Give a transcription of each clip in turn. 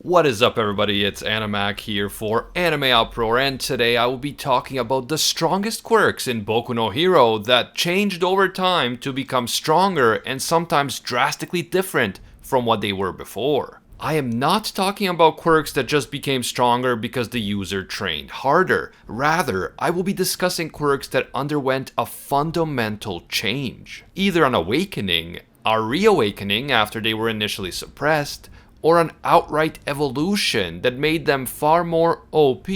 What is up, everybody? It's Animac here for AnimeUproar, and today I will be talking about the strongest quirks in Boku no Hero that changed over time to become stronger and sometimes drastically different from what they were before. I am not talking about quirks that just became stronger because the user trained harder. Rather, I will be discussing quirks that underwent a fundamental change. Either an awakening, a reawakening after they were initially suppressed, or an outright evolution that made them far more OP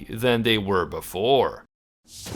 than they were before.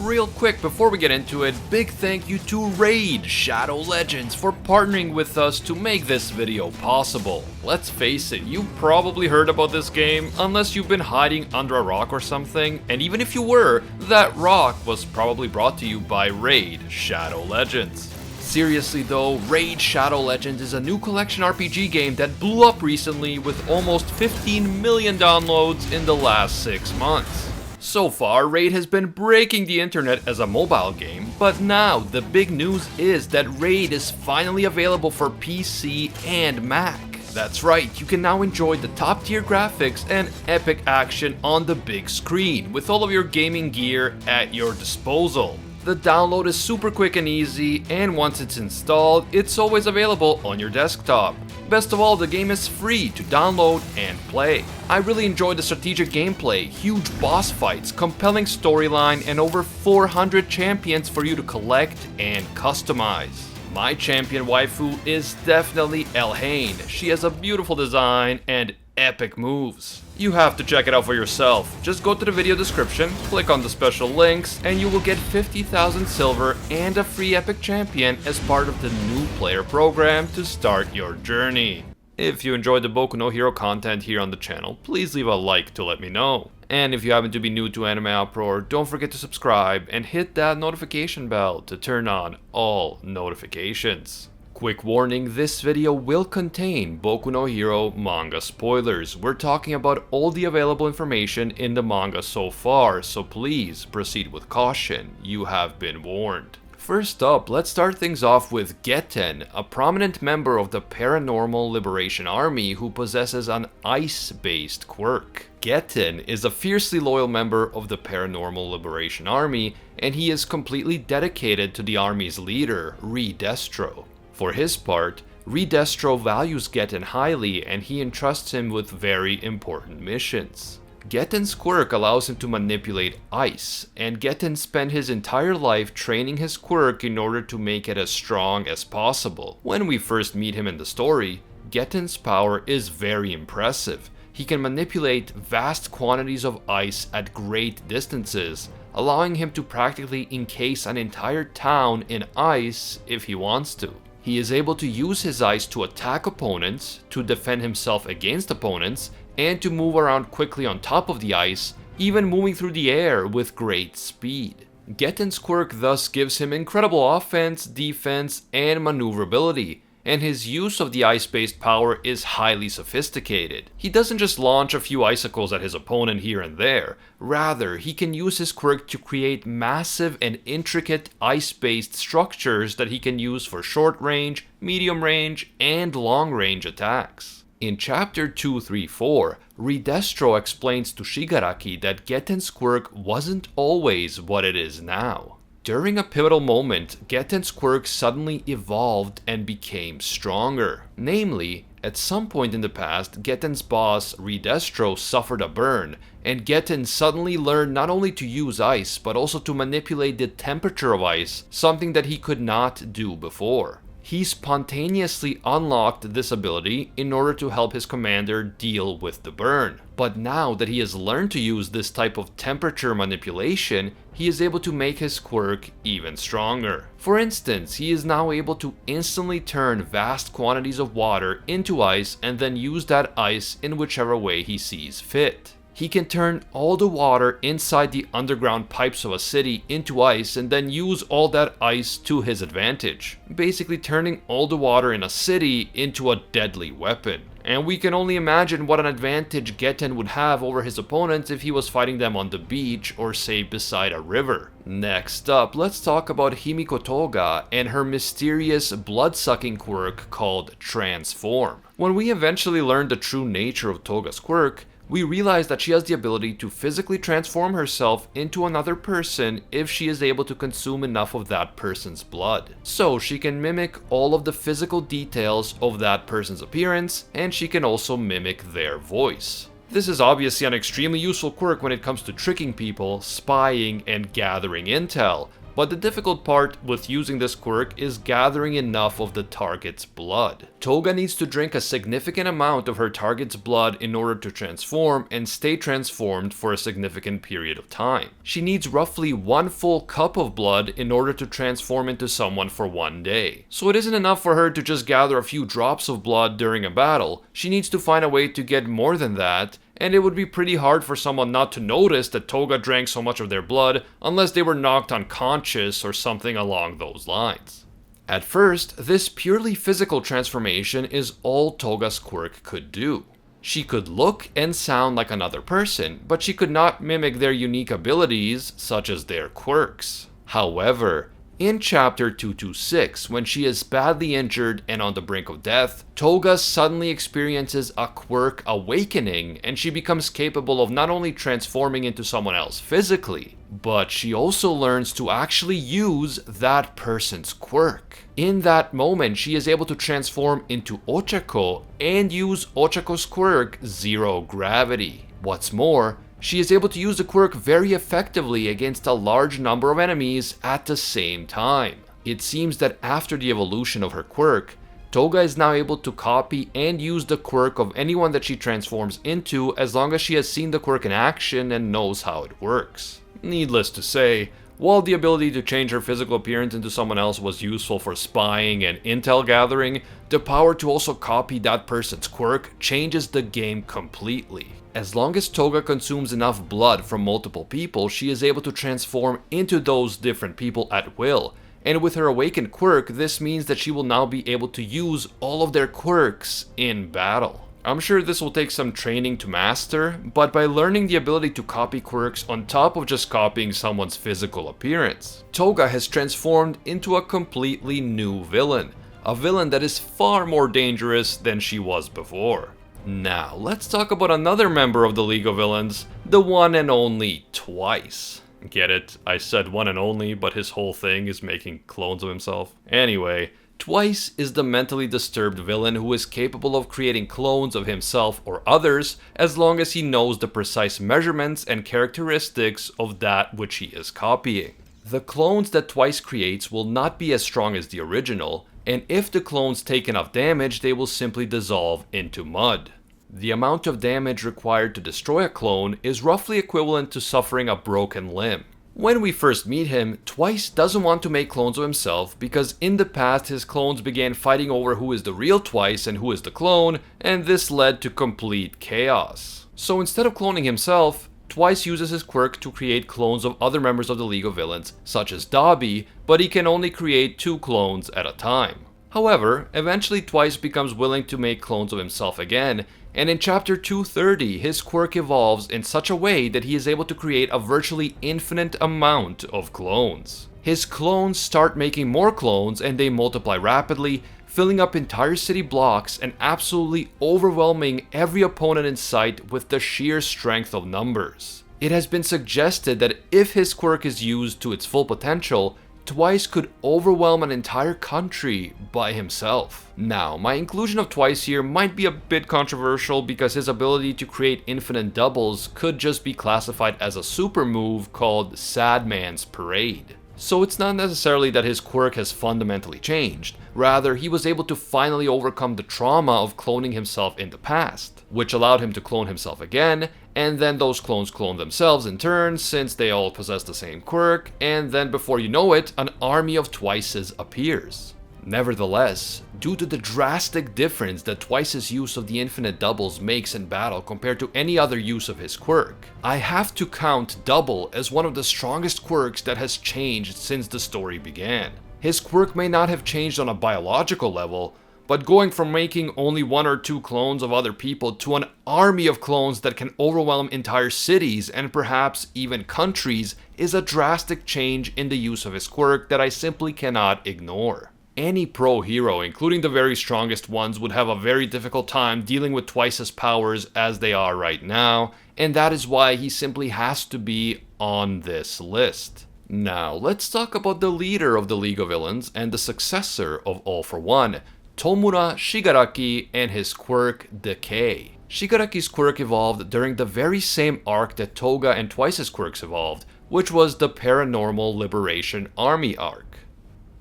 Real quick before we get into it, big thank you to Raid Shadow Legends for partnering with us to make this video possible. Let's face it, you've probably heard about this game unless you've been hiding under a rock or something, and even if you were, that rock was probably brought to you by Raid Shadow Legends. Seriously though, Raid Shadow Legends is a new collection RPG game that blew up recently with almost 15 million downloads in the last 6 months. So far, Raid has been breaking the internet as a mobile game, but now the big news is that Raid is finally available for PC and Mac. That's right, you can now enjoy the top tier graphics and epic action on the big screen with all of your gaming gear at your disposal. The download is super quick and easy, and once it's installed, it's always available on your desktop. Best of all, the game is free to download and play. I really enjoyed the strategic gameplay, huge boss fights, compelling storyline, and over 400 champions for you to collect and customize. My champion waifu is definitely Elhain. She has a beautiful design and epic moves. You have to check it out for yourself. Just go to the video description, click on the special links, and you will get 50,000 silver and a free epic champion as part of the new player program to start your journey. If you enjoyed the Boku no Hero content here on the channel, please leave a like to let me know. And if you happen to be new to AnimeUproar, don't forget to subscribe and hit that notification bell to turn on all notifications. Quick warning, this video will contain Boku no Hero manga spoilers. We're talking about all the available information in the manga so far, so please proceed with caution. You have been warned. First up, let's start things off with Gettin, a prominent member of the Paranormal Liberation Army who possesses an ice-based quirk. Gettin is a fiercely loyal member of the Paranormal Liberation Army, and he is completely dedicated to the army's leader, Destro. For his part, Destro values Gettin highly, and he entrusts him with very important missions. Gettin's quirk allows him to manipulate ice, and Gettin spent his entire life training his quirk in order to make it as strong as possible. When we first meet him in the story, Gettin's power is very impressive. He can manipulate vast quantities of ice at great distances, allowing him to practically encase an entire town in ice if he wants to. He is able to use his ice to attack opponents, to defend himself against opponents, and to move around quickly on top of the ice, even moving through the air with great speed. Gettin's quirk thus gives him incredible offense, defense, and maneuverability, and his use of the ice-based power is highly sophisticated. He doesn't just launch a few icicles at his opponent here and there, rather he can use his quirk to create massive and intricate ice-based structures that he can use for short range, medium range, and long range attacks. In chapter 234, Destro explains to Shigaraki that Gettin's quirk wasn't always what it is now. During a pivotal moment, Gettin's quirk suddenly evolved and became stronger. Namely, at some point in the past, Gettin's boss, Destro, suffered a burn, and Gettin suddenly learned not only to use ice, but also to manipulate the temperature of ice, something that he could not do before. He spontaneously unlocked this ability in order to help his commander deal with the burn. But now that he has learned to use this type of temperature manipulation, he is able to make his quirk even stronger. For instance, he is now able to instantly turn vast quantities of water into ice and then use that ice in whichever way he sees fit. He can turn all the water inside the underground pipes of a city into ice and then use all that ice to his advantage, basically turning all the water in a city into a deadly weapon. and we can only imagine what an advantage Gettin would have over his opponents if he was fighting them on the beach or say beside a river. Next up, let's talk about Himiko Toga and her mysterious blood-sucking quirk called Transform. When we eventually learn the true nature of Toga's quirk, we realize that she has the ability to physically transform herself into another person if she is able to consume enough of that person's blood. So she can mimic all of the physical details of that person's appearance, and she can also mimic their voice. This is obviously an extremely useful quirk when it comes to tricking people, spying, and gathering intel. But the difficult part with using this quirk is gathering enough of the target's blood. Toga needs to drink a significant amount of her target's blood in order to transform and stay transformed for a significant period of time. She needs roughly 1 full cup of blood in order to transform into someone for 1 day. So it isn't enough for her to just gather a few drops of blood during a battle. She needs to find a way to get more than that, and it would be pretty hard for someone not to notice that Toga drank so much of their blood unless they were knocked unconscious or something along those lines. At first, this purely physical transformation is all Toga's quirk could do. She could look and sound like another person, but she could not mimic their unique abilities, such as their quirks. However, in chapter 226, when she is badly injured and on the brink of death, Toga suddenly experiences a quirk awakening, and she becomes capable of not only transforming into someone else physically, but she also learns to actually use that person's quirk. In that moment, she is able to transform into Ochako and use Ochako's quirk, Zero Gravity. What's more, she is able to use the quirk very effectively against a large number of enemies at the same time. It seems that after the evolution of her quirk, Toga is now able to copy and use the quirk of anyone that she transforms into as long as she has seen the quirk in action and knows how it works. Needless to say, while the ability to change her physical appearance into someone else was useful for spying and intel gathering, the power to also copy that person's quirk changes the game completely. As long as Toga consumes enough blood from multiple people, she is able to transform into those different people at will. And with her awakened quirk, this means that she will now be able to use all of their quirks in battle. I'm sure this will take some training to master, but by learning the ability to copy quirks on top of just copying someone's physical appearance, Toga has transformed into a completely new villain. A villain that is far more dangerous than she was before. Now, let's talk about another member of the League of Villains, the one and only Twice. Get it? I said one and only, but his whole thing is making clones of himself. Anyway, Twice is the mentally disturbed villain who is capable of creating clones of himself or others as long as he knows the precise measurements and characteristics of that which he is copying. The clones that Twice creates will not be as strong as the original, and if the clones take enough damage, they will simply dissolve into mud. The amount of damage required to destroy a clone is roughly equivalent to suffering a broken limb. When we first meet him, Twice doesn't want to make clones of himself because in the past his clones began fighting over who is the real Twice and who is the clone, and this led to complete chaos. So instead of cloning himself, Twice uses his quirk to create clones of other members of the League of Villains, such as Dobby, but he can only create 2 clones at a time. However, eventually Twice becomes willing to make clones of himself again, and in chapter 230, his quirk evolves in such a way that he is able to create a virtually infinite amount of clones. His clones start making more clones and they multiply rapidly, filling up entire city blocks and absolutely overwhelming every opponent in sight with the sheer strength of numbers. It has been suggested that if his quirk is used to its full potential, Twice could overwhelm an entire country by himself. Now, my inclusion of Twice here might be a bit controversial because his ability to create infinite doubles could just be classified as a super move called Sad Man's Parade. So it's not necessarily that his quirk has fundamentally changed, rather he was able to finally overcome the trauma of cloning himself in the past, which allowed him to clone himself again, and then those clones clone themselves in turn since they all possess the same quirk, and then before you know it, an army of Twices appears. Nevertheless, due to the drastic difference that Twice's use of the infinite doubles makes in battle compared to any other use of his quirk, I have to count Double as one of the strongest quirks that has changed since the story began. His quirk may not have changed on a biological level, but going from making only 1 or 2 clones of other people to an army of clones that can overwhelm entire cities and perhaps even countries is a drastic change in the use of his quirk that I simply cannot ignore. Any pro hero, including the very strongest ones, would have a very difficult time dealing with twice as powers as they are right now, and that is why he simply has to be on this list. Now, let's talk about the leader of the League of Villains and the successor of All for One, Tomura Shigaraki and his quirk Decay. Shigaraki's quirk evolved during the very same arc that Toga and Twice's quirks evolved, which was the Paranormal Liberation Army arc.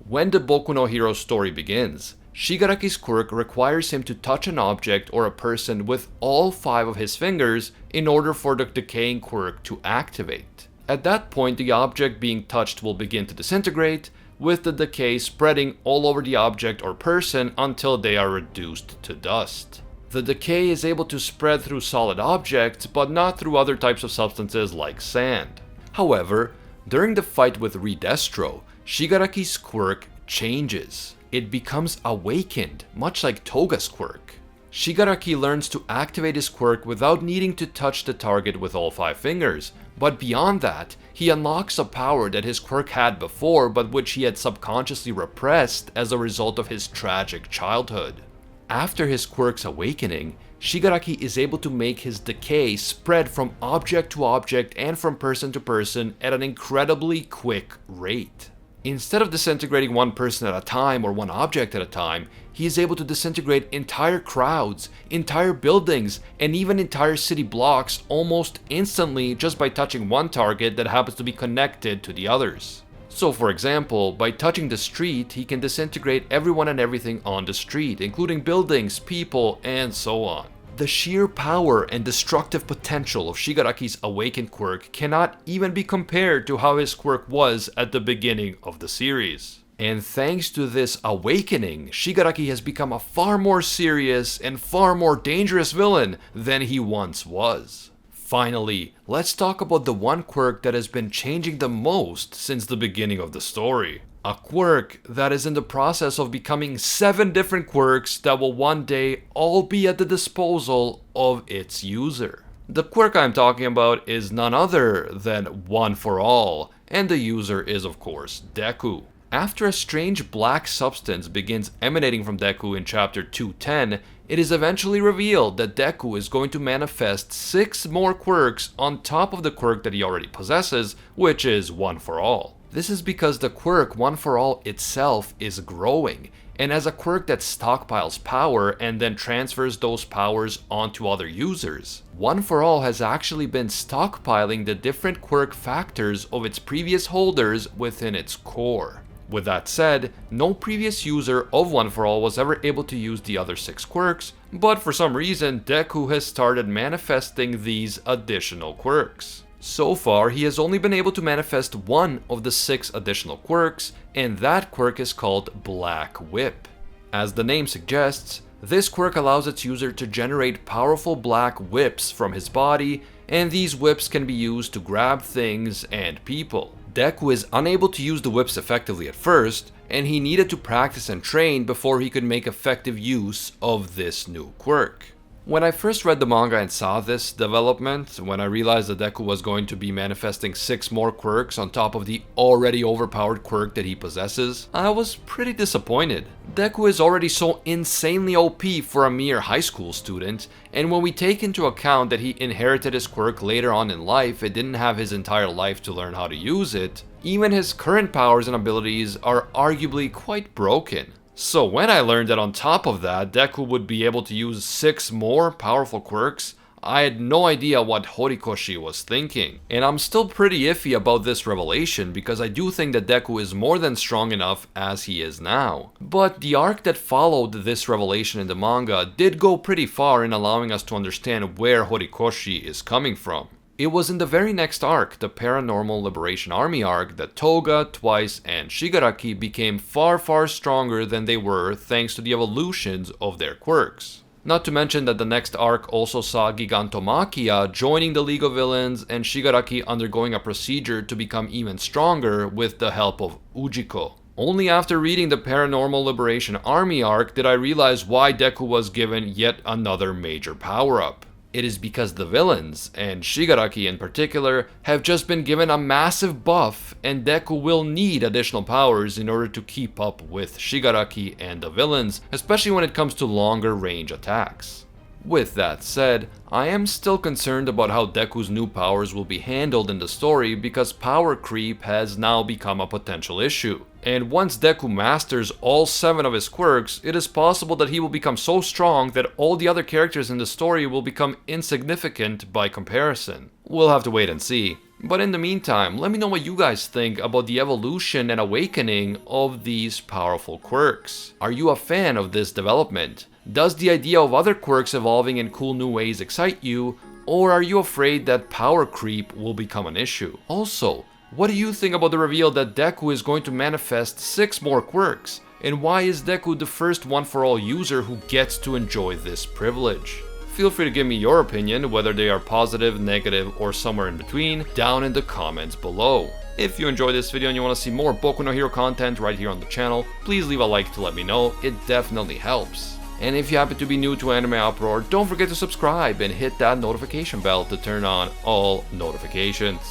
When the Boku no Hero story begins, Shigaraki's quirk requires him to touch an object or a person with all 5 of his fingers in order for the decaying quirk to activate. At that point, the object being touched will begin to disintegrate, with the decay spreading all over the object or person until they are reduced to dust. The decay is able to spread through solid objects, but not through other types of substances like sand. However, during the fight with Redestro, Shigaraki's quirk changes. It becomes awakened, much like Toga's quirk. Shigaraki learns to activate his quirk without needing to touch the target with all 5 fingers, but beyond that, he unlocks a power that his quirk had before but which he had subconsciously repressed as a result of his tragic childhood. After his quirk's awakening, Shigaraki is able to make his decay spread from object to object and from person to person at an incredibly quick rate. Instead of disintegrating one person at a time or one object at a time, he is able to disintegrate entire crowds, entire buildings, and even entire city blocks almost instantly just by touching one target that happens to be connected to the others. So for example, by touching the street, he can disintegrate everyone and everything on the street, including buildings, people, and so on. The sheer power and destructive potential of Shigaraki's Awakened Quirk cannot even be compared to how his quirk was at the beginning of the series. And thanks to this awakening, Shigaraki has become a far more serious and far more dangerous villain than he once was. Finally, let's talk about the one quirk that has been changing the most since the beginning of the story. A quirk that is in the process of becoming 7 different quirks that will one day all be at the disposal of its user. The quirk I'm talking about is none other than One for All, and the user is of course Deku. After a strange black substance begins emanating from Deku in chapter 210, it is eventually revealed that Deku is going to manifest 6 more quirks on top of the quirk that he already possesses, which is One for All. This is because the quirk One for All itself is growing, and as a quirk that stockpiles power and then transfers those powers onto other users, One for All has actually been stockpiling the different quirk factors of its previous holders within its core. With that said, no previous user of One for All was ever able to use the other 6 quirks, but for some reason Deku has started manifesting these additional quirks. So far, he has only been able to manifest 1 of the 6 additional quirks, and that quirk is called Black Whip. As the name suggests, this quirk allows its user to generate powerful black whips from his body, and these whips can be used to grab things and people. Deku is unable to use the whips effectively at first, and he needed to practice and train before he could make effective use of this new quirk. When I first read the manga and saw this development, when I realized that Deku was going to be manifesting 6 more quirks on top of the already overpowered quirk that he possesses, I was pretty disappointed. Deku is already so insanely OP for a mere high school student, and when we take into account that he inherited his quirk later on in life and didn't have his entire life to learn how to use it, even his current powers and abilities are arguably quite broken. So when I learned that on top of that, Deku would be able to use 6 more powerful quirks, I had no idea what Horikoshi was thinking. And I'm still pretty iffy about this revelation because I do think that Deku is more than strong enough as he is now. But the arc that followed this revelation in the manga did go pretty far in allowing us to understand where Horikoshi is coming from. It was in the very next arc, the Paranormal Liberation Army arc, that Toga, Twice, and Shigaraki became far stronger than they were thanks to the evolutions of their quirks. Not to mention that the next arc also saw Gigantomachia joining the League of Villains and Shigaraki undergoing a procedure to become even stronger with the help of Ujiko. Only after reading the Paranormal Liberation Army arc did I realize why Deku was given yet another major power-up. It is because the villains, and Shigaraki in particular, have just been given a massive buff, and Deku will need additional powers in order to keep up with Shigaraki and the villains, especially when it comes to longer range attacks. With that said, I am still concerned about how Deku's new powers will be handled in the story because power creep has now become a potential issue. And once Deku masters all 7 of his quirks, it is possible that he will become so strong that all the other characters in the story will become insignificant by comparison. We'll have to wait and see. But in the meantime, let me know what you guys think about the evolution and awakening of these powerful quirks. Are you a fan of this development? Does the idea of other quirks evolving in cool new ways excite you, or are you afraid that power creep will become an issue? Also, what do you think about the reveal that Deku is going to manifest 6 more quirks? And why is Deku the first one-for-all user who gets to enjoy this privilege? Feel free to give me your opinion, whether they are positive, negative, or somewhere in between, down in the comments below. If you enjoyed this video and you want to see more Boku no Hero content right here on the channel, please leave a like to let me know, it definitely helps. And if you happen to be new to AnimeUproar, don't forget to subscribe and hit that notification bell to turn on all notifications.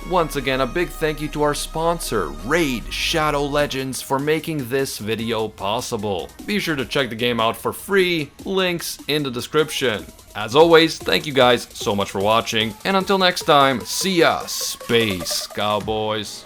Once again, a big thank you to our sponsor, Raid Shadow Legends, for making this video possible. Be sure to check the game out for free, links in the description. As always, thank you guys so much for watching, and until next time, see ya, Space Cowboys.